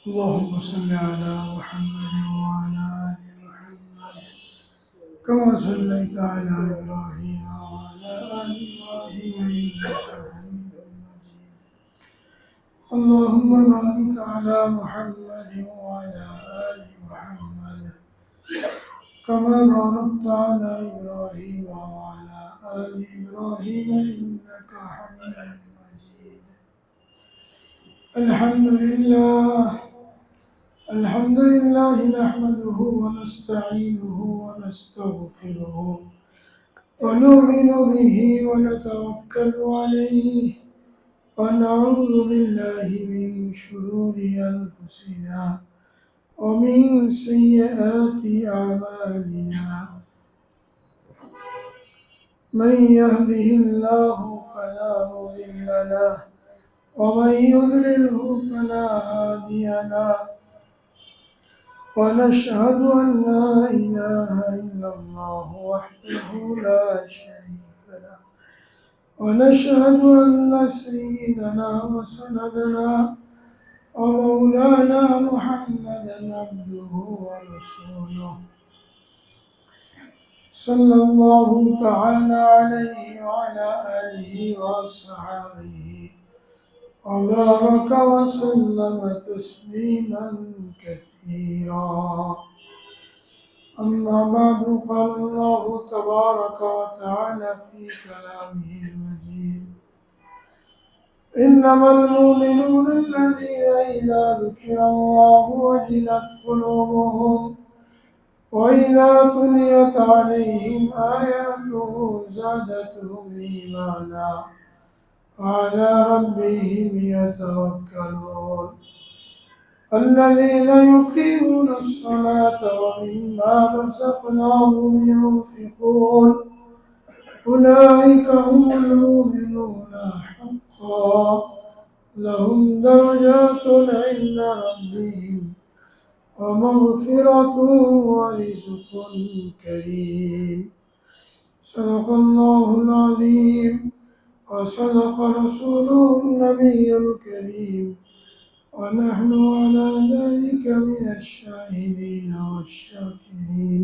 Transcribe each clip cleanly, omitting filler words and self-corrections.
اللهم صل على محمد وعلى آل محمد كما صليت على إبراهيم وعلى آل إبراهيم إنك حميد مجيد. اللهم بارك على محمد وعلى آل محمد كما باركت على إبراهيم وعلى آل إبراهيم إنك حميد مجيد. الحمد لله نحمده ونستعينه ونستغفره ونؤمن به ونتوكل عليه ونعوذ بالله من شرور أنفسنا ومن سيئات أعمالنا. من يهده الله فلا مضل له ومن يضلله فلا هادي له. ونشهد أن لا إله إلا الله وحده لا شريك له. ونشهد أن سيدنا وسندنا ومولانا محمدا عبده ورسوله صلى الله تعالى عليه وعلى آله وصحبه وبارك وسلم تسليما كثيرا. أما بعد، قال الله تبارك وتعالى في كلامه المجيد: إنما المؤمنون الذين إذا ذكر الله وجلت قلوبهم وإذا تليت عليهم آياته زادتهم إيمانا وعلى ربهم يتوكلون. الذين يقيمون الصلاة ومما رزقناهم ينفقون أولئك هم المؤمنون حقا لهم درجات عند ربهم ومغفرة ورزق كريم. صدق الله العظيم وصدق رسوله النبي الكريم ونحن على ذلك من الشاهدين والشاكرين.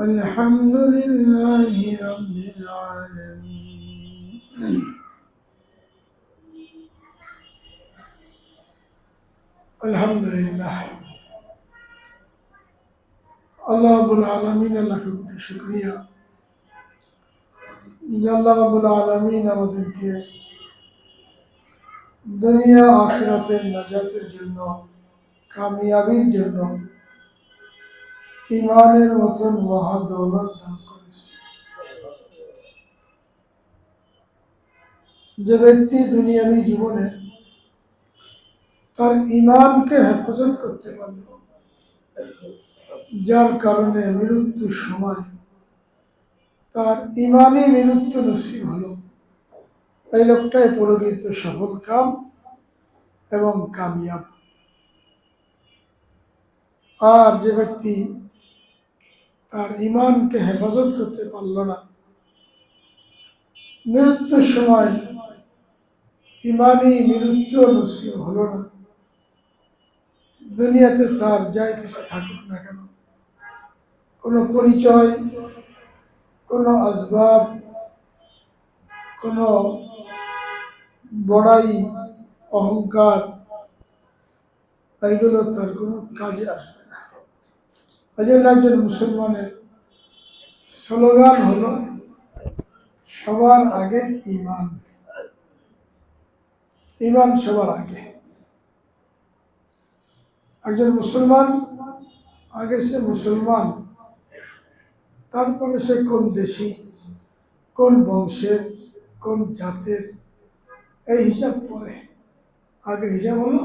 الحمد لله رب العالمين. الحمد لله আল্লাহ রাব্বুল আলামিনের লাখ কোটি শুকরিয়া যে আল্লাহ রাব্বুল আলামিন আমাদেরকে দুনিয়া আখিরাতের নাজাতের জন্য, কামিয়াবির জন্য ঈমানের মতন মহা দৌলত দান করেছে। যে ব্যক্তি দুনিয়াবী জীবনে তার ঈমানকে হেফাজত করতে পারল, যার কারণে মৃত্যুর সময় তার ঈমানি মৃত্যু নসিব হলো, এই লোকটাই প্রকৃত সফল কাম এবং কামিয়াব। আর যে ব্যক্তি তার ঈমানকে হেফাজত করতে পারল না, মৃত্যুর সময় ঈমানি মৃত্যু নসিব হলো না, দুনিয়াতে তার যাই কিছু থাকুক না কেন, কোনো পরিচয়, কোনো আসবাব, কোনো বড়াই, অহংকার, এগুলো তার কোনো কাজে আসবে না। এজন্য একজন মুসলমানের স্লোগান হলো সবার আগে ঈমান। ঈমান সবার আগে। একজন মুসলমান আগে সে মুসলমান, তারপরে সে কোন দেশি, কোন বংশের, কোন জাতের, এই হিসাব পরে। আগে হিসাব হলো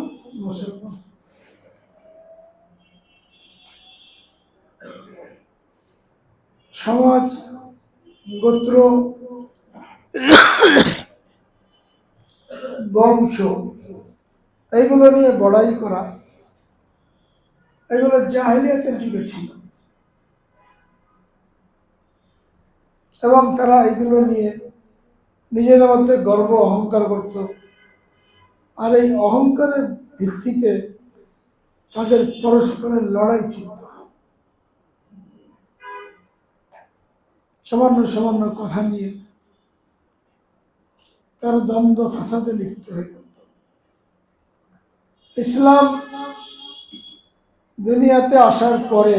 মুসলমান। সমাজ, গোত্র, বংশ, এইগুলো নিয়ে বড়াই করা, এগুলো জাহিলিয়াতের যুগে ছিল এবং তারা এগুলো নিয়ে নিজেদের মধ্যে গর্ব অহংকার করত। আর এই অহংকারের ভিত্তিতে তাদের পরস্পরের লড়াই চলত, সামান্য সামান্য কথা নিয়ে তার দ্বন্দ্ব ফাসাদে লিপ্ত হয়ে পড়ত। ইসলাম দুনিয়াতে আসার পরে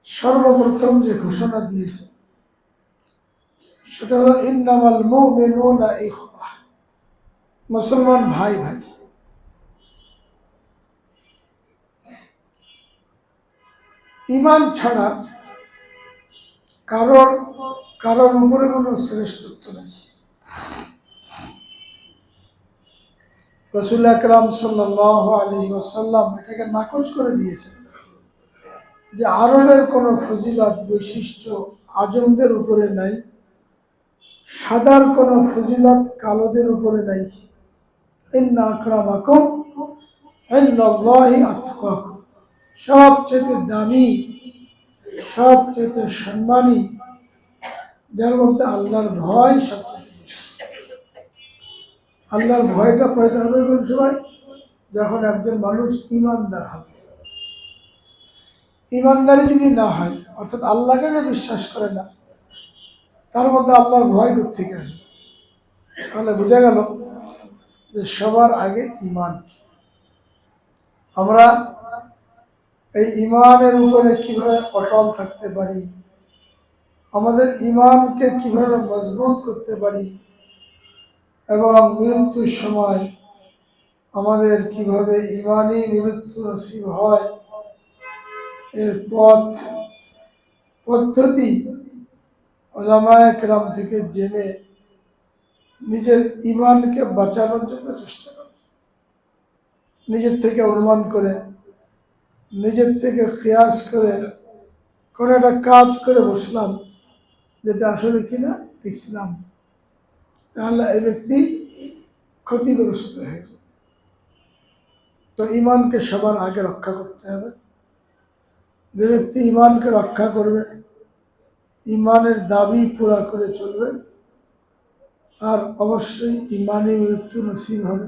সর্বপ্রথম যে ঘোষণা দিয়েছে সেটা হলো ইন্নামাল মুমিনুনা ইখওয়া, মুসলমান ভাই ভাই। ঈমান ছাড়া কারোর কারোর উপরে কোনো শ্রেষ্ঠত্ব নেই। রাসূল আকরাম সাল্লাল্লাহু আলাইহি ওয়াসাল্লাম এটাকে নাকচ করে দিয়েছেন যে আরবের কোনো ফজিলত বৈশিষ্ট্য আজমদের উপরে নাই, সাদার কোনো ফজিলত কালোদের উপরে নাই। ইন্না আকরামাকুম ইনদাল্লাহি আতকাকুম, সবচেয়ে দামি, সবচেয়ে সম্মানী যার মধ্যে আল্লাহর ভয় সবচেয়ে বেশি। আল্লাহর ভয়টা পয়দা হবে কোন সময়? যখন একজন মানুষ ইমানদার হবে। ইমানদারি যদি না হয়, অর্থাৎ আল্লাহকে যে বিশ্বাস করে না, তার মধ্যে আল্লাহর ভয় কোত্থেকে আসবে? তাহলে বোঝা গেল যে সবার আগে ইমান। আমরা এই ইমানের উপরে কিভাবে অটল থাকতে পারি, আমাদের ইমানকে কিভাবে মজবুত করতে পারি, এবং মৃত্যুর সময় আমাদের কিভাবে ইমানি মৃত্যু নসিব হয়, এর পদ্ধতি উলামায়ে কেরাম থেকে জেনে নিজের ইমানকে বাঁচানোর জন্য চেষ্টা করে, নিজের থেকে অনুমান করে, নিজের থেকে কিয়াস করে কোনো একটা কাজ করে বসলাম যেটা আসলে কিনা ইসলাম, তাহলে এই ব্যক্তি ক্ষতিগ্রস্ত হয়ে গেল। তো ইমানকে সবার আগে রক্ষা করতে হবে। যে ব্যক্তি ইমানকে রক্ষা করবে, ইমানের দাবি পুরা করে চলবে, আর অবশ্যই ইমানি মৃত্যু নসিব হবে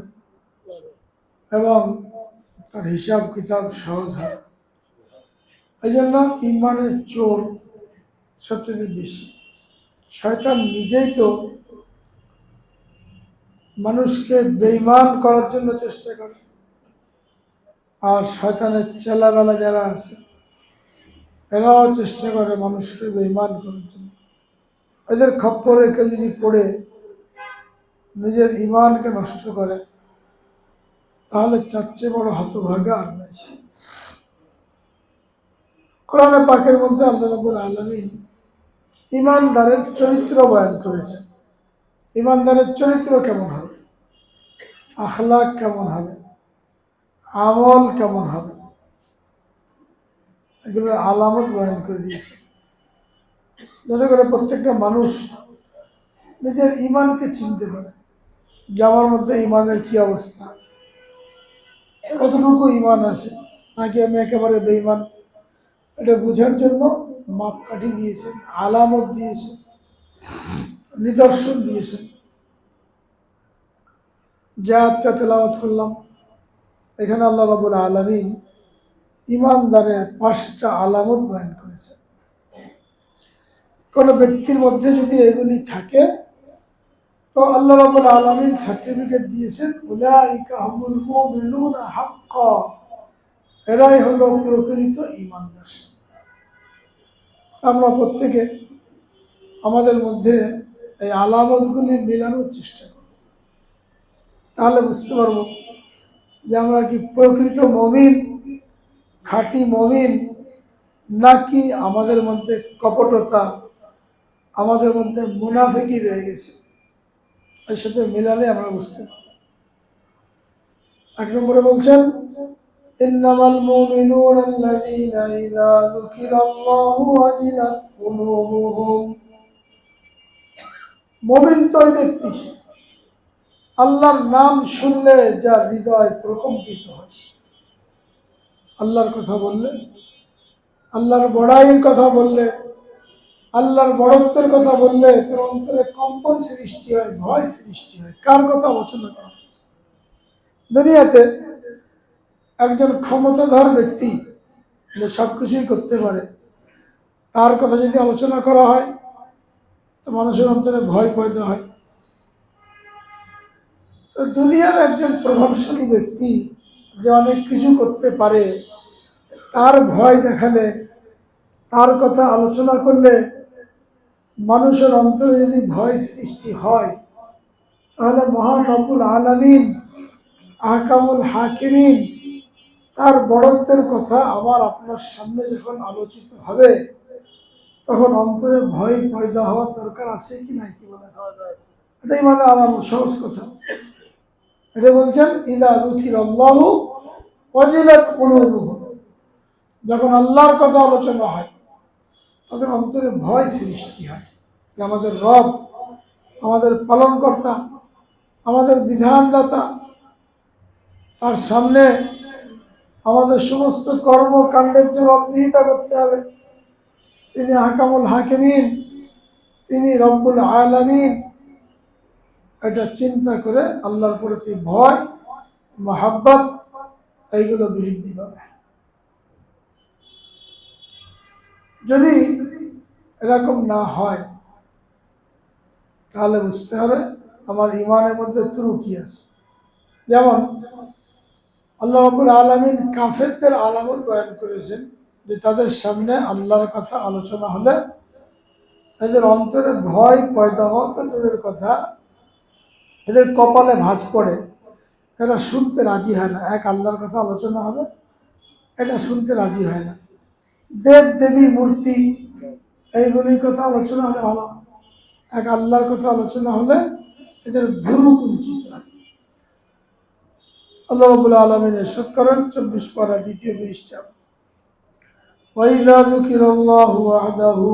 এবং তার হিসাব কিতাব সহজ হবে। এই জন্য ইমানের চোর সবচেয়ে বেশি। শয়তান নিজেই তো মানুষকে বেঈমান করার জন্য চেষ্টা করে, আর শয়তানের চেলাবেলা যারা আছে এরাও চেষ্টা করে মানুষকে বেঈমান করার জন্য। এদের খপ্পরে কেউ যদি পড়ে নিজের ইমানকে নষ্ট করে, তাহলে চার চেয়ে বড় হতভাগা আর নাই। কোরআনে পাকের মধ্যে আল্লাহ রাব্বুল আলামিন ইমানদারের চরিত্র বয়ান করেছেন। ইমানদারের চরিত্র কেমন হবে, আখলাক কেমন হবে, আমল কেমন হবে, এগুলো আলামত বয়ান করে দিয়েছে, যাতে করে প্রত্যেকটা মানুষ নিজের ইমানকে চিনতে পারে যে আমার মধ্যে ইমানের কি অবস্থা, কতটুকু ইমান আছে, নাকি আমি একেবারে বেঈমান। এটা বোঝার জন্য মাপকাঠি দিয়েছেন, আলামত দিয়েছেন, নিদর্শন দিয়েছেন। যা তেলাওয়াত করলাম, এখানে আল্লাহ রাব্বুল আলামিন ইমানদারের 5টা আলামত বয়ান করেছেন। কোন ব্যক্তির মধ্যে যদি এগুলি থাকে, তো আল্লাহ রাব্বুল আলামিন সার্টিফিকেট দিয়েছেন, উলাইকা হুমুল মুমিনুনা হাক্কা, এরাই হলো প্রকৃত ইমানদার। আমরা প্রত্যেকে আমাদের মধ্যে এই আলামতগুলি মেলানোর চেষ্টা করব, তাহলে বুঝতে পারবো যে আমরা কি প্রকৃত মুমিন, খাঁটি মুমিন, নাকি আমাদের মধ্যে কপটতা, আমাদের মধ্যে মুনাফিকি রয়ে গেছে। এর সাথে মেলালে আমরা বুঝতে পারবো। 1 নম্বরে বলছেন, ইন্নামাল মুমিনুনা আল্লাযীনা ইযা যুকিরাল্লাহু ওয়াজিলাত কুলুবুহুম। মুমিন তো ওই ব্যক্তি আল্লাহর নাম শুনলে যার হৃদয় প্রকম্পিত হয়। আল্লাহর কথা বললে, আল্লাহর বড়াইয়ের কথা বললে, আল্লাহর বড়ত্বের কথা বললে তোর অন্তরে কম্পন সৃষ্টি হয়, ভয় সৃষ্টি হয়। কার কথা আলোচনা করা? দুনিয়াতে একজন ক্ষমতাধর ব্যক্তি যে সব কিছুই করতে পারে, তার কথা যদি আলোচনা করা হয় তো মানুষের অন্তরে ভয় পয়দা হয়। তো দুনিয়ার একজন প্রভাবশালী ব্যক্তি যে অনেক কিছু করতে পারে, তার ভয় দেখালে, তার কথা আলোচনা করলে মানুষের অন্তরে যদি ভয় সৃষ্টি হয়, তাহলে মহান রব্বুল আলামিন, আহকামুল হাকিমিন, তার বড়ত্বের কথা আমার আপনার সামনে যখন আলোচিত হবে, তখন অন্তরে ভয় পয়দা হওয়ার দরকার আছে কি নাই, কি বলে? এটাই মানে আমার সহজ কথা। এটা বলছেন ইদা যুকিরাল্লাহু ওয়াজিলাত কুলুবুহুম, যখন আল্লাহর কথা আলোচনা হয় তাদের অন্তরে ভয় সৃষ্টি হয় যে আমাদের রব, আমাদের পালনকর্তা, আমাদের বিধানদাতা, তার সামনে আমাদের সমস্ত কর্মকাণ্ডের জবাবদিহিতা করতে হবে। তিনি আহকামুল হাকিমিন, তিনি রব্বুল আলামিন। এটা চিন্তা করে আল্লাহর প্রতি ভয়, মহাব্বত, এইগুলো বৃদ্ধি পাবে। যদি এরকম না হয় তাহলে বুঝতে হবে আমার ইমানের মধ্যে ত্রুটি আছে। যেমন আল্লাহ রাব্বুল আলামিন কাফেরদের আলামত বয়ান করেছেন যে তাদের সামনে আল্লাহর কথা আলোচনা হলে এদের অন্তরে ভয় পয়দা হওয়া তো দূরের কথা, এদের কপালে ভাঁজ পড়ে, এরা শুনতে রাজি হয় না। এক আল্লাহর কথা আলোচনা হবে, এটা শুনতে রাজি হয় না। দেব দেবী মূর্তি এইগুলির কথা আলোচনা হলে ভালো, এক আল্লাহর কথা আলোচনা হলে এদের ভুরু কুঞ্চিত হয়। আল্লাহ রাব্বুল আলামিন ইরশাদ করেন 24 পারা 2য় পৃষ্ঠা, ওয়াইযা যুকিরাল্লাহু ওয়াহদাহু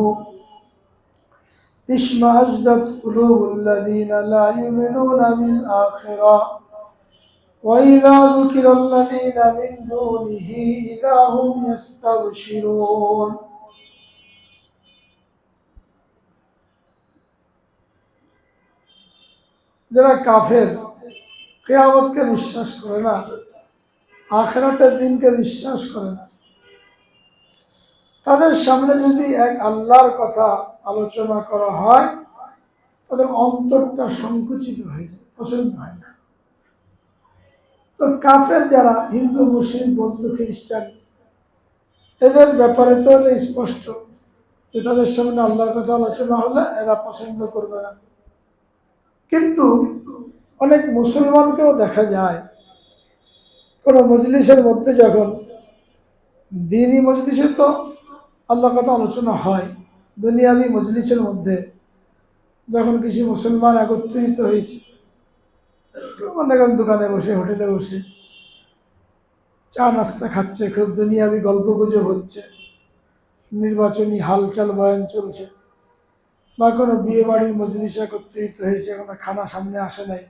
ইশমাআজ্জাত কুলুবুল্লাযীনা লা ইউমিনুনা বিল আখিরাহ ওয়াইযা যুকিরাল্লাযীনা মিন দুনিহি ইযা হুম ইস্তাবশিরুন। যারা কাফের, কিয়ামতকে বিশ্বাস করে না, আখিরাতের দিনকে বিশ্বাস করে না, তাদের সামনে যদি এক আল্লাহর কথা আলোচনা করা হয় তাদের অন্তরটা সংকুচিত হয়ে যায়, পছন্দ হয় না। তো কাফের যারা, হিন্দু, মুসলিম, বৌদ্ধ, খ্রিস্টান, এদের ব্যাপারে তো স্পষ্ট যে তাদের সামনে আল্লাহর কথা আলোচনা হলে এরা পছন্দ করবে না। কিন্তু অনেক মুসলমানকেও দেখা যায় কোন মজলিসের মধ্যে, যখন দ্বীনি মজলিসে তো আল্লাহর কথা আলোচনা হয়, দুনিয়াবি মজলিসের মধ্যে যখন কিছু মুসলমান একত্রিত হয়েছে, মনে করেন দোকানে বসে, হোটেলে বসে চা নাস্তা খাচ্ছে, খুব দুনিয়াবি গল্প গুজব হচ্ছে, নির্বাচনী হালচাল বয়ান চলছে, বা কোনো বিয়ে বাড়ি মজলিসে একত্রিত হয়েছে, কোনো খানা সামনে আসে নাই,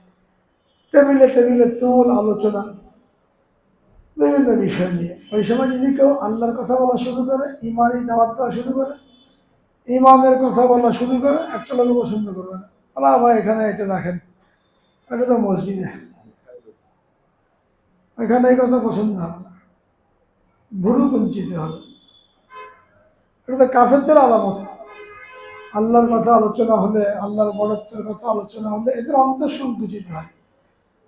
টেবিলে টেবিলে তুমুল আলোচনা বিভিন্ন বিষয় নিয়ে। ওই সময় যদি কেউ আল্লাহর কথা বলা শুরু করে, ইমানি দাওয়াত দেওয়া শুরু করে, ইমানের কথা বলা শুরু করে, একটা লোক পছন্দ করবে না। আল্লাহ ভাই এখানে এটা রাখেন, এটা তো মসজিদে, এখানে এই কথা পছন্দ হবে না, ভুরু কুঞ্চিত হবে। এটা তো কাফেরদের আলামত। আল্লাহর কথা আলোচনা হলে, আল্লাহর বড়ত্বের কথা আলোচনা হলে এদের অন্তর সংকুচিত হয়।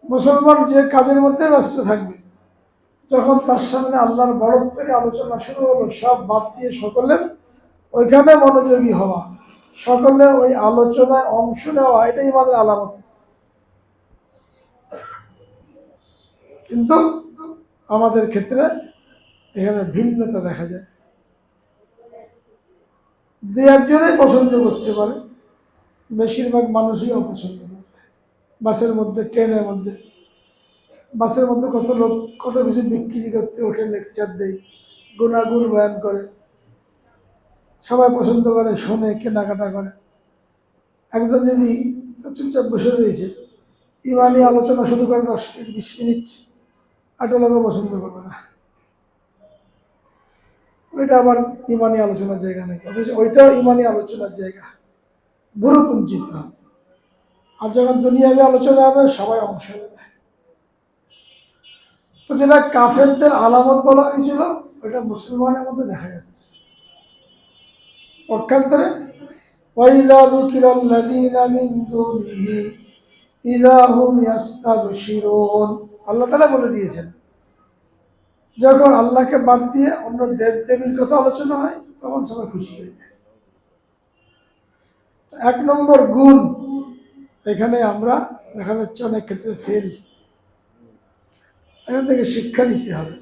মুসলমান যে কাজের মধ্যে ব্যস্ত থাকবে, যখন তার সামনে আল্লাহর বড়ত্বের আলোচনা শুরু হলো, সব বাদ দিয়ে সকলের ওইখানে মনোযোগী হওয়া, সকলে ওই আলোচনায় অংশ নেওয়া, এটাই আমাদের আলামত। কিন্তু আমাদের ক্ষেত্রে এখানে ভিন্নতা দেখা যায়। দু একজনেই পছন্দ করতে পারে, বেশিরভাগ মানুষই অপছন্দ করে। বাসের মধ্যে, ট্রেনের মধ্যে, বাসের মধ্যে কত লোক কত কিছু বিক্রি করতে ওঠে, লেকচার দেয়, গুণাগুণ বয়ান করে, সবাই পছন্দ করে, শোনে, কেনাকাটা করে। একজন যদি চুপচাপ বসে রয়েছে, ইমানি আলোচনা শুরু করে 10 মিনিট 20 মিনিট, একটা লোকও পছন্দ করবে না। ওইটা আবার ইমানি আলোচনার জায়গা নেই, অথচ ওইটাও ইমানি আলোচনার জায়গা, ভুরু কুঞ্চিত হবে। আর যখন দুনিয়াবি আলোচনা হবে সবাই অংশ নেবে। তো যেটা কাফেরদের আলামত বলা হয়েছিল ওটা মুসলমানের মধ্যে দেখা যাচ্ছে। পক্ষান্তরে وَإِذَا ذُكِرَ الَّذِينَ مِن دُونِهِ إِذَا هُمْ يَسْتَبْشِرُونَ আল্লাহ তাআলা বলে দিয়েছেন যখন আল্লাহকে বাদ দিয়ে অন্য দেব দেবীর কথা আলোচনা হয় তখন সবাই খুশি হয়ে যায়। এক নম্বর গুণ এখানে আমরা দেখা যাচ্ছে অনেক ক্ষেত্রে ফেল। এখান থেকে শিক্ষা নিতে হবে।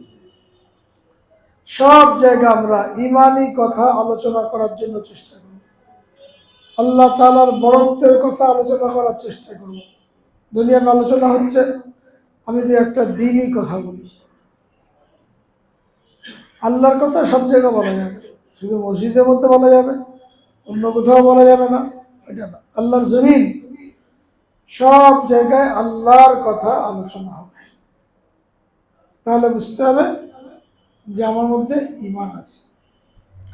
সব জায়গায় আমরা ইমানি কথা আলোচনা করার জন্য চেষ্টা করব, আল্লাহ তাআলার বড়ত্বের কথা আলোচনা করার চেষ্টা করব। দুনিয়াতে আলোচনা হচ্ছে, আমি যদি একটা দ্বীনই কথা বলি, আল্লাহর কথা সব জায়গায় বলা যাবে, শুধু মসজিদের মধ্যে বলা যাবে, অন্য কোথাও বলা যাবে না, এটা না। আল্লাহর জমিন সব জায়গায় আল্লাহর কথা আলোচনা হবে। তাহলে বুঝতে হবে যে আমার মধ্যে ঈমান আছে,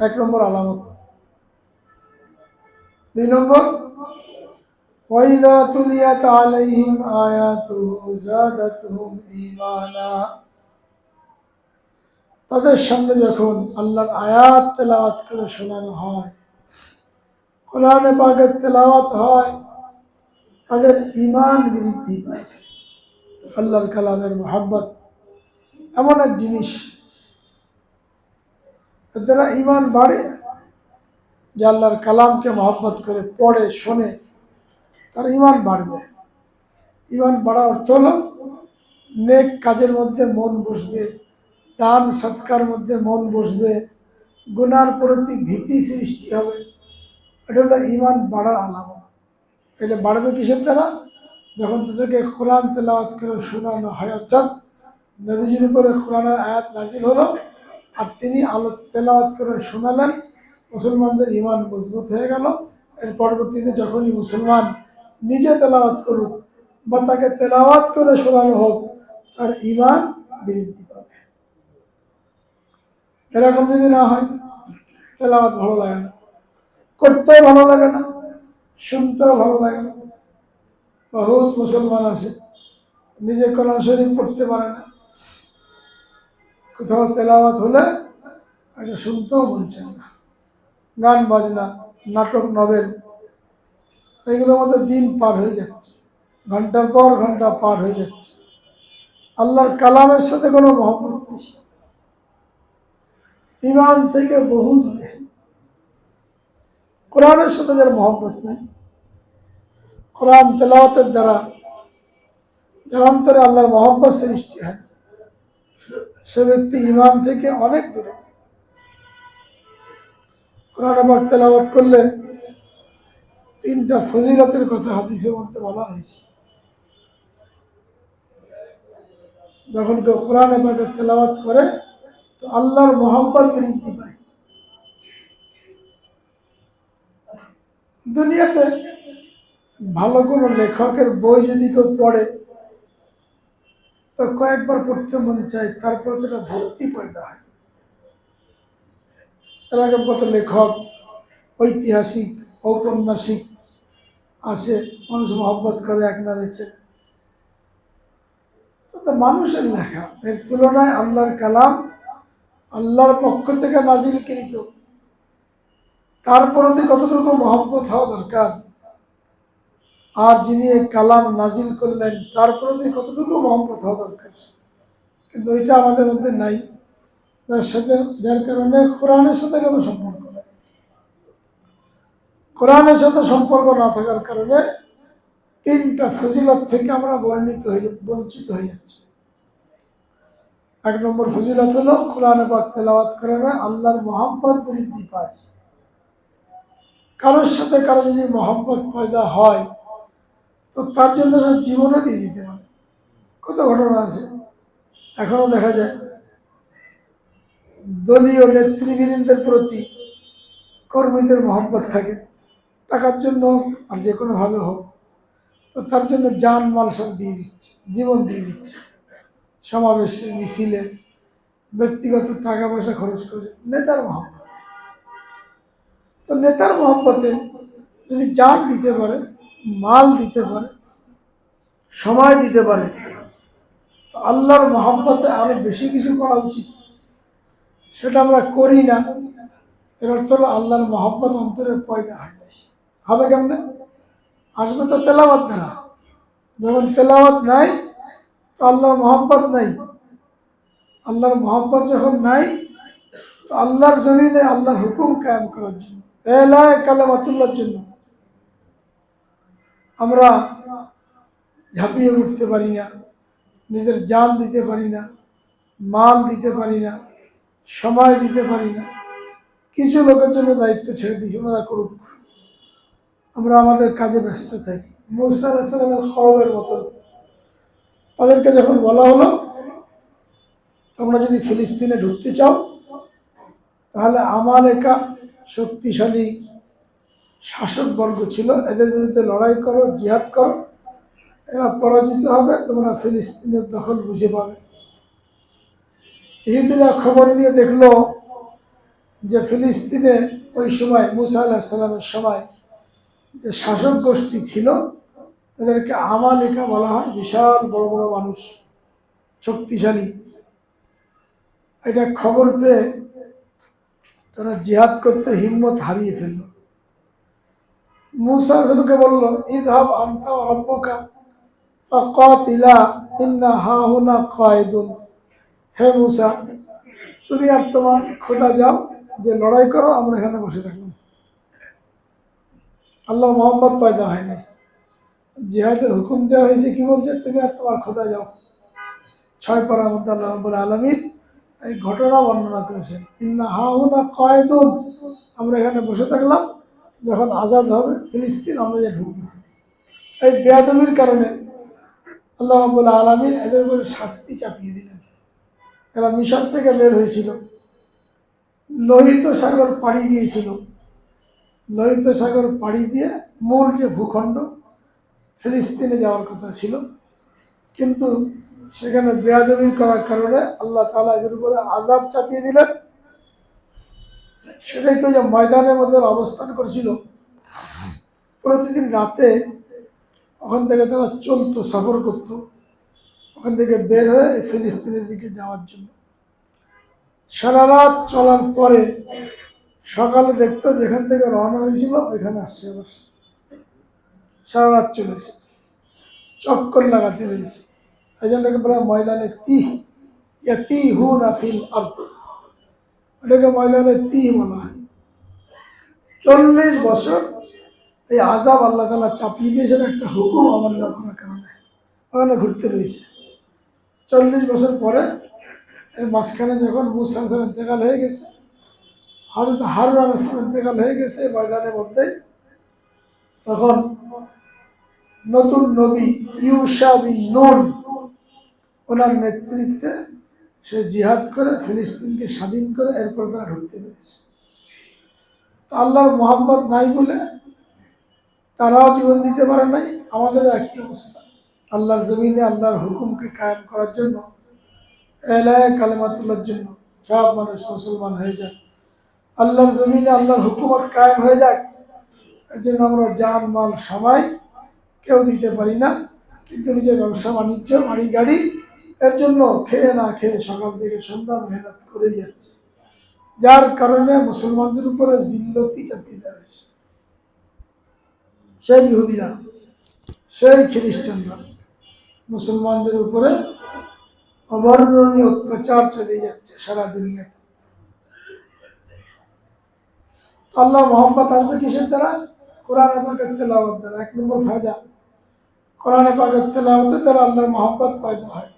এক নম্বর আলামত। দুই নম্বর, ওয়াইযা তুলিয়াত আলাইহিম আয়াতুহু যাদাতহুম ঈমানা, তাদের সামনে যখন আল্লাহর আয়াত তেলাওয়াত করে শোনানো হয়, কোরআনে পাকের তেলাওয়াত হয়, তাদের ঈমান বৃদ্ধি পায়। আল্লাহর কালামের মুহাব্বত এমন এক জিনিস, এর দ্বারা ঈমান বাড়ে। যে আল্লাহর কালামকে মহব্বত করে পড়ে শোনে, তার ঈমান বাড়বে। ঈমান বাড়ার অর্থ হলো নেক কাজের মধ্যে মন বসবে, দান সৎকার মধ্যে মন বসবে, গুনার প্রতি ভীতি সৃষ্টি হবে। এটা হলো ঈমান বাড়ার আলামত। এটা বাড়বে কিসের দ্বারা? যখন তাদেরকে কোরআন তেলাওয়াত করে শোনানো হয়, অর্থাৎ নবীজির উপরে কোরআনের আয়াত নাজিল হলো আর তিনি তেলাওয়াত করে শোনালেন, মুসলমানদের ঈমান মজবুত হয়ে গেল। এর পরবর্তীতে যখনই মুসলমান নিজে তেলাওয়াত করুক বা তাকে তেলাওয়াত করে শোনানো হোক, তার ঈমান বৃদ্ধি পাবে। এরকম যদি না হয়, তেলাওয়াত ভালো লাগে না, করতেও ভালো লাগে না, শুনতেও ভালো লাগে না। বহুত মুসলমান আছে নিজে কোরআন শরীফ পড়তে পারে না, কোথাও তেলাওয়াত হলে এটা শুনতেও বলছেন না। গান বাজনা, নাটক, নভেল, এগুলোর মধ্যে দিন পার হয়ে যাচ্ছে, ঘন্টার পর ঘন্টা পার হয়ে যাচ্ছে। আল্লাহর কালামের সাথে কোনো মহব্বত নেই, ঈমান থেকে বহু দূরে। কোরআনের সাথে যার মহব্বত নেই, কোরআন তেলাওয়াতের দ্বারা যার অন্তরে আল্লাহর মহব্বত সৃষ্টি হয়, সে ব্যক্তি ঈমান থেকে অনেক দূরে। কোরআন পাক তেলাওয়াত করলে তিনটা ফজিলতের কথা হাদিসের মধ্যে বলা হয়েছে। যখন কেউ কোরআন পাকের তেলাওয়াত করে তো আল্লাহর মহব্বত বৃদ্ধি পায়। দুনিয়াতে ভালো কোনো লেখকের বই যদি কেউ পড়ে তো কয়েকবার পড়তে মন চায়, তারপর সেটা ভক্তি পয়দা হয়। এলাকার কত লেখক, ঐতিহাসিক, ঔপন্যাসিক আছে, মানুষ মহব্বত করে এক না বেছে। মানুষের লেখা, এর তুলনায় আল্লাহর কালাম আল্লাহর পক্ষ থেকে নাজিলকৃত, তার প্রতি কতটুকু মহব্বত হওয়া দরকার, আর যিনি এই কালাম নাজিল করলেন তার প্রতি কতটুকু মহব্বত হওয়া দরকার, কিন্তু এটা আমাদের মধ্যে নাই। যার কারণে কোরআনের সাথে কোনো সম্পর্ক নেই। কোরআনের সাথে সম্পর্ক না থাকার কারণে তিনটা ফজিলত থেকে আমরা বঞ্চিত হয়ে যাচ্ছি। এক নম্বর ফজিলত হলো কোরআন পাক তেলাওয়াত করে আল্লাহর মহব্বত বৃদ্ধি পায়। কারোর সাথে কারো যদি মহব্বত পয়দা হয় তো তার জন্য সে জীবনে দিয়ে দিতে পারে। কত ঘটনা আছে, এখনো দেখা যায় দলীয় নেতৃবৃন্দের প্রতি কর্মীদের মহব্বত থাকে, টাকার জন্য আর যে কোনোভাবে হোক, তো তার জন্য জান মাল সব দিয়ে দিচ্ছে, জীবন দিয়ে দিচ্ছে, সমাবেশে, মিছিলে, ব্যক্তিগত টাকা পয়সা খরচ করে। নেতার মহব্বত, তো নেতার মহব্বতে যদি জান দিতে পারে, মাল দিতে পারে, সময় দিতে পারে, তো আল্লাহর মহব্বতে আরো বেশি কিছু করা উচিত, সেটা আমরা করি না। এর অর্থ হলো আল্লাহর মহব্বত অন্তরে পয়দা হয় না। হবে কেমনে? আসবে তো তেলাওয়াত দ্বারা। যখন তেলাওয়াত নাই তো আল্লাহর মহব্বত নাই। আল্লাহর মহব্বত যখন নাই তো আল্লাহর জমিনে আল্লাহর হুকুম কায়েম করার জন্য, এলায় কালেমাতুল্লাহর জন্য আমরা ঝাঁপিয়ে উঠতে পারি না, নিজের জান দিতে পারি না, মাল দিতে পারি না, সময় দিতে পারি না। কিছু লোকের জন্য দায়িত্ব ছেড়ে দিয়েছি, ওনারা করুক, আমরা আমাদের কাজে ব্যস্ত থাকি। মুসা আলাইহিস সালামের খবরের মতন তাদেরকে যখন বলা হলো তোমরা যদি ফিলিস্তিনে ঢুকতে চাও তাহলে আমালেকা শক্তিশালী শাসকবর্গ ছিল, এদের বিরুদ্ধে লড়াই করো, জিহাদ করো, এরা পরাজিত হবে, তোমরা ফিলিস্তিনের দখল বুঝে পাবে। ইহুদিরা খবর নিয়ে দেখলো যে ফিলিস্তিনে ওই সময় মুসা আলাইহিস সালামের সময় যে শাসক গোষ্ঠী ছিল তাদেরকে আমালিকা বলা হয়, বিশাল বড় বড় মানুষ, শক্তিশালী। এটা খবর পেয়ে তারা জিহাদ করতে হিম্মত হারিয়ে ফেলল। মুসা আলাইহিসসালামকে বলল, ইযহাব আনতা ওয়া রাব্বুকা ফাকাতিলা ইন্না হাহুনা কায়িদুন। হে মুসা, তুমি আর তোমার খোদা যাও, যে লড়াই করো, আমরা এখানে বসে থাকলাম। আল্লাহর মোহাম্মদ পয়দা হয়নি, জিহাদের হুকুম দেওয়া হয়েছে। কি বলছে? তুমি আর তোমার খোদা যাও। 6 পারার মধ্যে আল্লাহ রাব্বুল আলামিন এই ঘটনা বর্ণনা করেছেন, ইন্না হাহুনা কায়িদুন, আমরা এখানে বসে থাকলাম, যখন আজাদ হবে ফিলিস্তিন আমরা যে ঢুকবো। এই বেয়াদবির কারণে আল্লাহ রাব্বুল আলামিন এদের উপরে শাস্তি চাপিয়ে দিলেন। এরা মিশর থেকে বের হয়েছিল, লোহিত সাগর পাড়ি দিয়েছিল। লোহিত সাগর পাড়ি দিয়ে মূল যে ভূখণ্ড ফিলিস্তিনে যাওয়ার কথা ছিল, কিন্তু সেখানে বেয়াদবি করার কারণে আল্লাহ তাআলা এদের উপরে আযাব চাপিয়ে দিলেন। সেটাই তো যে ময়দানের মধ্যে অবস্থান করছিল, প্রতিদিন রাতে ওখান থেকে তারা চলতো, সফর করতো, ওখান থেকে বের হয়ে ফিলিস্তিনের দিকে যাওয়ার জন্য। সারা রাত চলার পরে সকালে দেখতো যেখান থেকে রওনা হয়েছিল ওইখানে আসছে, আবার সারা রাত চলেছে, চক্কর লাগাতে রয়েছে। এই জন্য বলা ময়দানে ফিল আরদ, এটাকে ময়দানে বলা হয়। 40 বছর এই আযাব আল্লাহ তাআলা চাপিয়ে দিয়েছেন একটা হুকুম অমান্য করার কারণে, ওখানে ঘুরতে রয়েছে। 40 বছর পরে এর মাঝখানে যখন মুসা আলাইহিস সালাম ইন্তেকাল হয়ে গেছে, হযরত হারুন আলাইহিস সালাম ইন্তেকাল হয়ে গেছে এই ময়দানের মধ্যে, তখন নতুন নবী ইউশা বিন নুন ওনার নেতৃত্বে সে জিহাদ করে ফিলিস্তিনকে স্বাধীন করে এরপর তারা ঢুকতে পেরেছে। তো আল্লাহর মোহাম্মত নাই বলে তারাও জীবন দিতে পারে নাই, আমাদেরও একই অবস্থা। আল্লাহর জমিনে আল্লাহর হুকুমকে কায়েম করার জন্য, এলায়ে কালেমাতুল্লাহর জন্য সব মানুষ মুসলমান হয়ে যাক, আল্লাহর জমিনে আল্লাহর হুকুমত কায়েম হয়ে যাক, এর জন্য আমরা জান মাল সময় কেউ দিতে পারি না, কিন্তু নিজের ব্যবসা বাণিজ্য, বাড়ি গাড়ি, এর জন্য খেয়ে না খেয়ে সকাল থেকে সন্ধ্যা মেহনত করে যাচ্ছে, যার কারণে মুসলমানদের উপরে জিল্লতি চাপিয়ে দেওয়া হয়েছে। সেই ইহুদিরা, সেই খ্রিস্টানরা মুসলমানদের উপরে অবর্ণনীয় অত্যাচার চালিয়ে যাচ্ছে সারা দুনিয়াতে। আল্লাহ মোহাম্মদ আসবে কিসের দ্বারা? কোরআনে পাকের তেলাওয়াত দ্বারা। 1 নম্বর ফায়দা, কোরআনে পাকের তেলাওয়াতের দ্বারা আল্লাহর মোহাম্মত পয়দা হয়।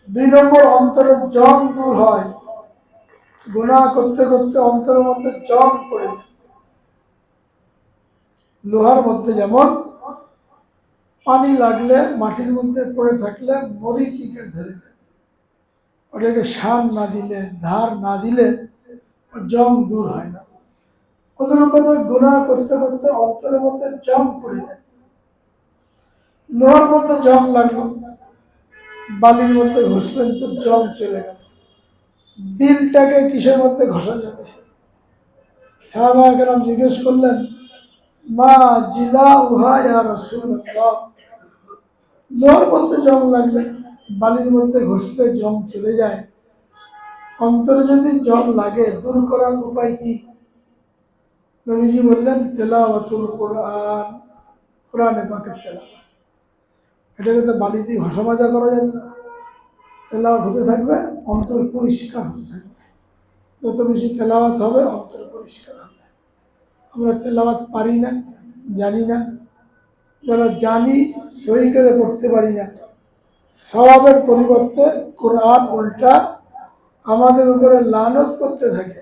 2 নম্বর, অন্তরের জং দূর হয়। গুনাহ করতে করতে অন্তরের মধ্যে জং পড়ে যায়। লোহার মধ্যে যেমন পানি লাগলে মাটির মধ্যে পড়ে থাকলে মরিচিকা ধরে যায়, ওটাকে শান না দিলে, ধার না দিলে জং দূর হয় না। অনুরূপভাবে গুনাহ করতে করতে অন্তরের মধ্যে জং পড়ে যায়। লোহার মধ্যে জং লাগলো, বালির মধ্যে ঘষলেন তো জং চলে গেল। দিলটাকে কিসের মধ্যে ঘষা যাবে? সাহাবায়ে কেরাম জিজ্ঞেস করলেন, মা জিলা উহা ইয়া রাসূলুল্লাহ, লোহার মধ্যে জং লাগবে, বালির মধ্যে ঘষলে জং চলে যায়, অন্তরে যদি জং লাগে দূর করার উপায় কি? নবীজি বললেন তেলাওয়াতুল কোরআন, কোরআনে পাকের তেলাওয়াত। এটাকে তো বালি দিয়ে ঘষা মাজা করা যাবে না। তেলাওয়াত হতে থাকবে, অন্তর পরিষ্কার হতে থাকবে। যত বেশি তেলাওয়াত হবে অন্তর পরিষ্কার হবে। আমরা তেলাওয়াত পারি না, জানি না। যারা জানি সহি করে পড়তে পারি না, সওয়াবের পরিবর্তে কোরআন উল্টা আমাদের উপরে লানত করতে থাকে,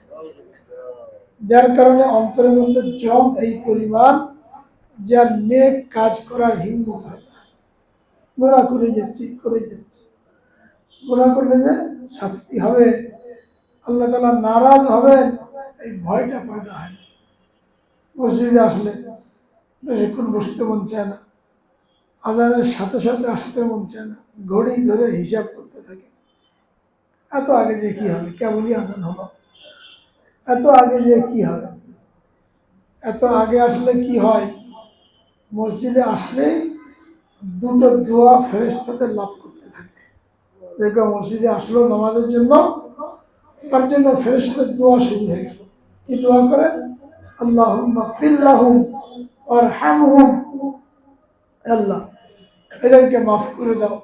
যার কারণে অন্তরের মধ্যে জং এই পরিমাণ যার নেক কাজ করার হিম্মত হয় না। গুনাহ করে যাচ্ছি গুনাহ করলে যে শাস্তি হবে, আল্লাহ তাআলা নারাজ হবেন, এই ভয়টা পয়দা হয়। মসজিদে আসলে বেশিক্ষণ বসতে মন চায় না, আজানের সাথে সাথে আসতে মন চায় না, ঘড়ি ধরে হিসাব করতে থাকে। এত আগে যে কি হবে, কেবলই আজান হলো, এত আগে যে কি হবে। এত আগে আসলে কি হয়, মসজিদে আসলেই দুটো দোয়া ফেরেশতাদের লাভ করতে থাকে। দেখো মসজিদে আসলো নামাজের জন্য, তার জন্য ফেরেশতাদের দোয়া শুরু হয়ে গেল। কি দোয়া করে? আল্লাহুম্মা গফির লাহুম ওয়ারহামহুম, আল্লাহ এদেরকে মাফ করে দাও,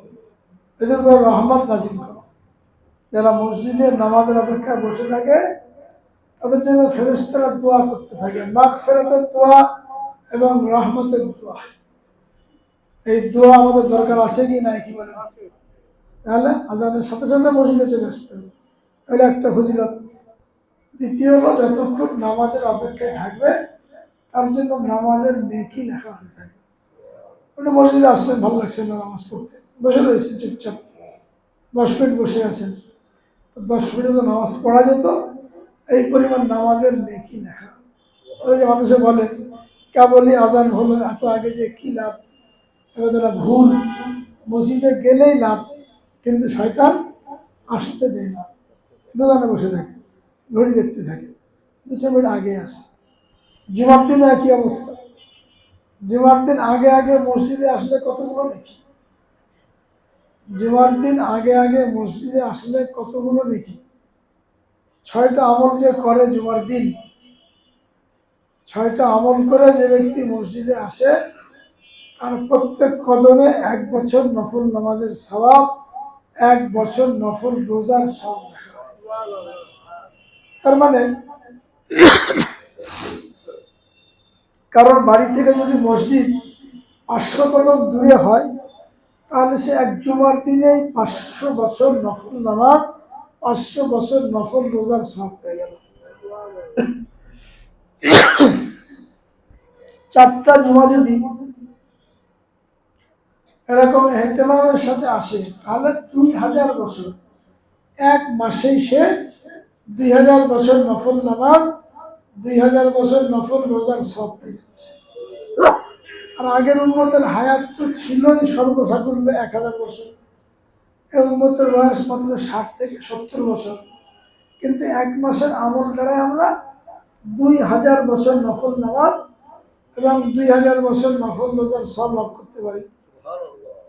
এদের উপর রহমত নাজিল করো। যারা মসজিদে নামাজের অপেক্ষায় বসে থাকে তাদের জন্য ফেরেশতারা দোয়া করতে থাকে, মাগফিরাতের দোয়া এবং রহমতের দোয়া। এই দোয়া আমাদের দরকার আছে কি নাই, কি বলে? তাহলে আজানের সাথে সাথে মসজিদে চলে আসতে হবে, তাহলে একটা ফজিলত। দ্বিতীয় হলো, যতক্ষণ নামাজের অপেক্ষায় থাকবে তার জন্য নামাজের নেকি লেখা হতে থাকে। ওটা মসজিদে আসছেন, ভালো লাগছে না নামাজ পড়তে, বসে রয়েছেন চুপচাপ, 10 মিনিট বসে আছেন, তো 10 মিনিটে তো নামাজ পড়া যেত, এই পরিমাণ নামাজের নেকি লেখা। ওই যে মানুষে বলে কেবলই আজান হলো, এত আগে যে কি লাভ, এবার ভুল। মসজিদে গেলেই লাভ, কিন্তু শয়তান আসতে দেয় না, দোকানে বসে থাকে, ঘড়ি দেখতে থাকে, 2-4 মিনিট আগে আসে। জুমার দিনে একই অবস্থা, জুমার দিন আগে আগে মসজিদে আসলে কতগুলো নেকি, জুমার দিন আগে আগে মসজিদে আসলে কতগুলো নেকি। 6টা আমল যে করে জুমার দিন, 6টা আমল করে যে ব্যক্তি মসজিদে আসে, তার প্রত্যেক কদমে 1 বছর নফল নামাজের সওয়াব, 1 বছর নফল রোজার সওয়াব লেখা হয়। তার মানে কারণ বাড়ি থেকে যদি মসজিদ 500 কদম দূরে হয়, তাহলে সে এক জুমার দিনেই 500 বছর নফল নামাজ, 500 বছর নফল রোজার সওয়াব পেয়ে গেল। 4টা জুমা যদি এরকম এহতেমামের সাথে আসে, তাহলে 2000 বছর, 1 মাসেই সে 2000 বছর নফল নামাজ, 2000 বছর নফল রোজার সওয়াব পেয়ে যাচ্ছে। আর আগের উম্মতের হায়াত তো ছিলই সর্বসাকুল্যে 1000 বছর, এই উম্মতের বয়স মাত্র 60 থেকে 70 বছর, কিন্তু 1 মাসের আমল দ্বারাই আমরা 2000 বছর নফল নামাজ এবং 2000 বছর নফল রোজার সওয়াব লাভ করতে পারি।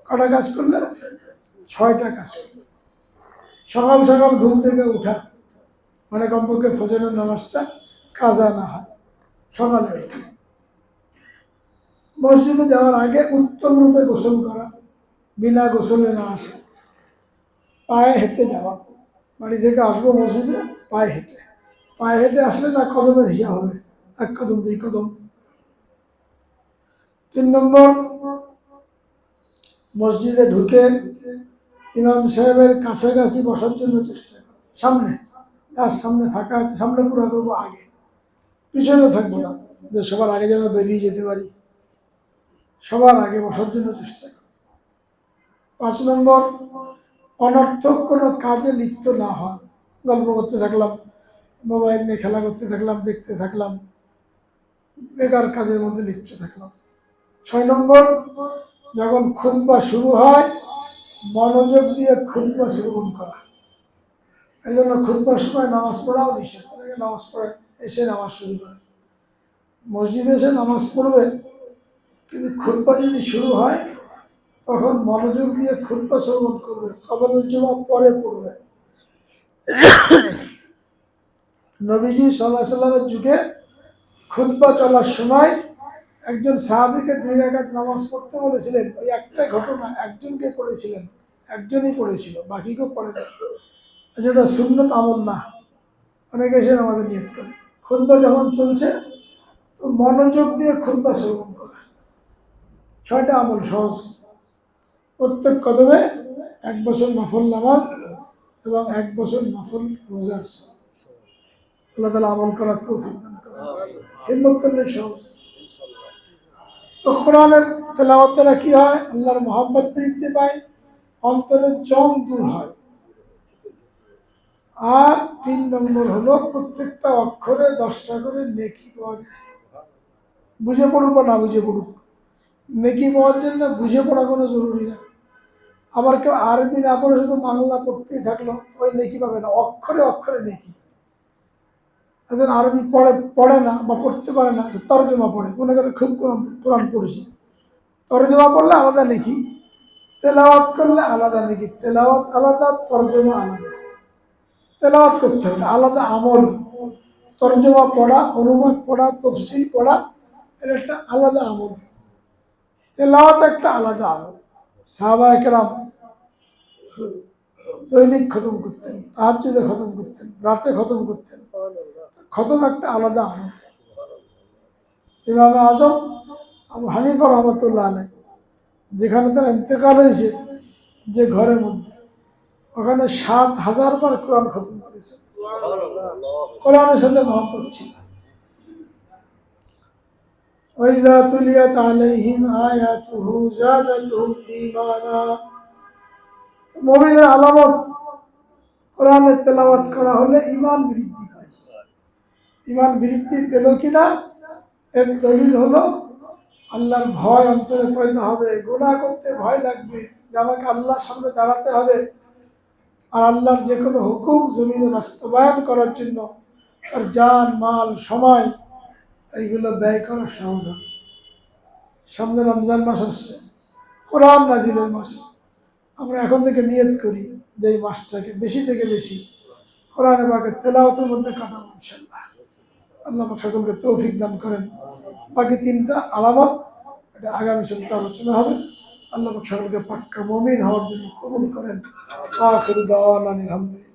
কটা কাজ করলে? 6টা কাজ করলে। সকাল সকাল ঘুম থেকে উঠা, মানে কমপক্ষে ফজরের নামাজটা কাজা না হয়, সকালে উঠে মসজিদে যাওয়ার আগে উত্তম রূপে গোসল করা, বিনা গোসলে না আসা, পায়ে হেঁটে যাওয়া। বাড়ি থেকে আসবো মসজিদে পায়ে হেঁটে, পায়ে হেঁটে আসলে তার কদমের হিসাব হবে, 1 কদম 2 কদম। 3 নম্বর, মসজিদে ঢুকে ইমাম সাহেবের কাছাকাছি বসার জন্য চেষ্টা করো, সামনে, তার সামনে ফাঁকা আছে, সামনে পুরো করবো, আগে পিছনে থাকবো না, যে সবার আগে যেন বেরিয়ে যেতে পারি, সবার আগে বসার জন্য চেষ্টা করো। 5 নম্বর, অনর্থক কোনো কাজে লিপ্ত না হয়, গল্প করতে থাকলাম, মোবাইল নিয়ে খেলা করতে থাকলাম, দেখতে থাকলাম, বেকার কাজের মধ্যে লিপ্ত থাকলাম। 6 নম্বর, যখন খুতবা শুরু হয় মনোযোগ দিয়ে খুতবা শ্রবণ করা। এই জন্য খুতবার সময় নামাজ পড়াও নিষেধ, নামাজ পড়ে এসে নামাজ শুরু করে, মসজিদে এসে নামাজ পড়বে, কিন্তু খুতবা যদি শুরু হয় তখন মনোযোগ দিয়ে খুতবা শ্রবণ করবে, কবরুল জুমা পরে পড়বে। নবীজি সাল্লাল্লাহু আলাইহি সাল্লামের যুগে খুতবা চলার সময় একজন সাহাবীকে 2 রাকাত নামাজ পড়তে বলেছিলেন। ওই একটাই ঘটনা, একজনকে পড়েছিলেন, একজনই পড়েছিল, বাকি কেউ পড়ে না। যেটা সুন্নত আমল না, অনেকে এসে আমাদের নিয়ত করে খুতবা যখন চলছে তো মনোযোগ দিয়ে খুতবা শ্রবণ করে। 6টা আমল সহজ, প্রত্যেক কদমে 1 বছর নফল নামাজ এবং 1 বছর নফল রোজা। আল্লাহ তাআলা আমল করার তৌফিক দান করেন, হিম্মত করলে সহজ। তো কোরআনের তেলাওয়াত দ্বারা কি হয়? আল্লাহর মহব্বত বৃদ্ধি পায়, অন্তরের জং দূর হয়। আর 3 নম্বর হলো প্রত্যেকটা অক্ষরে 10টা করে নেকি পাওয়া যায়। বুঝে পড়ুক বা না বুঝে পড়ুক, নেকি পাওয়ার জন্য বুঝে পড়া কোনো জরুরি না। আবার কেউ আরবি না পড়ে শুধু বাংলা পড়তেই থাকলো, ওই নেকি পাবে না। অক্ষরে অক্ষরে নেকি। একজন আরবি পড়ে না বা পড়তে পারে না, তর্জমা পড়ে, মনে করে খুব কোরআন পড়েছি, তর্জমা পড়লে আলাদা নেকি, তেলাওয়াত করলে আলাদা নেকি। তেলাওয়াত আলাদা, তর্জমা আলাদা। তেলাওয়াত করতে হবে, আলাদা আমল। তর্জমা পড়া, অনুবাদ পড়া, তফসিল পড়া, এটা একটা আলাদা আমল। তেলাওয়াত একটা আলাদা আমল। সাহাবায়ে কেরাম দৈনিক খতম করতেন, তাহাজ্জুদে খতম করতেন, রাতে খতম করতেন। খতম একটা আলাদা আমল। ইমাম আজম আবু হানিফা রহমতুল্লাহ আলাইহি যেখানে তার ইন্তেকাল হয়েছে, যে ঘরের মধ্যে, ওখানে 7,000 বার কোরআন খতম করেছে। কোরআনের সাথে মহব্বত ছিল। وَإِذَا تُلِيَتْ عَلَيْهِمْ آيَاتُهُ زَادَتْهُمْ ঈমানা। মুমিনের আলামত, কোরআনের তেলাওয়াত করা হলে ঈমান বৃদ্ধি পায়। ঈমান বৃদ্ধি পেল কিনা এর দলিল হলো আল্লাহর ভয় অন্তরে পয়দা হবে, গুনাহ করতে ভয় লাগবে যে আমাকে আল্লাহর সামনে দাঁড়াতে হবে। আর আল্লাহর যে কোনো হুকুম জমিনে বাস্তবায়ন করার জন্য তার জান, মাল, সময় এইগুলো ব্যয় করা সহজ হবে। সামনে রমজান মাস আসছে, কোরআন নাজিলের মাস। আমরা এখন থেকে নিয়ত করি যে এই মাসটাকে বেশি থেকে বেশি কোরআন পাকের তেলাওয়াতের মধ্যে কাটাবো ইনশাআল্লাহ। আল্লাহ পাক সকলকে তৌফিক দান করেন। বাকি 3টা আলামত এটা আগামী সপ্তাহে আলোচনা হবে। আল্লাহ পাক সকলকে পাক্কা মুমিন হওয়ার জন্য কবুল করেন। আখিরু দাওয়ানা আলহামদুলিল্লাহ।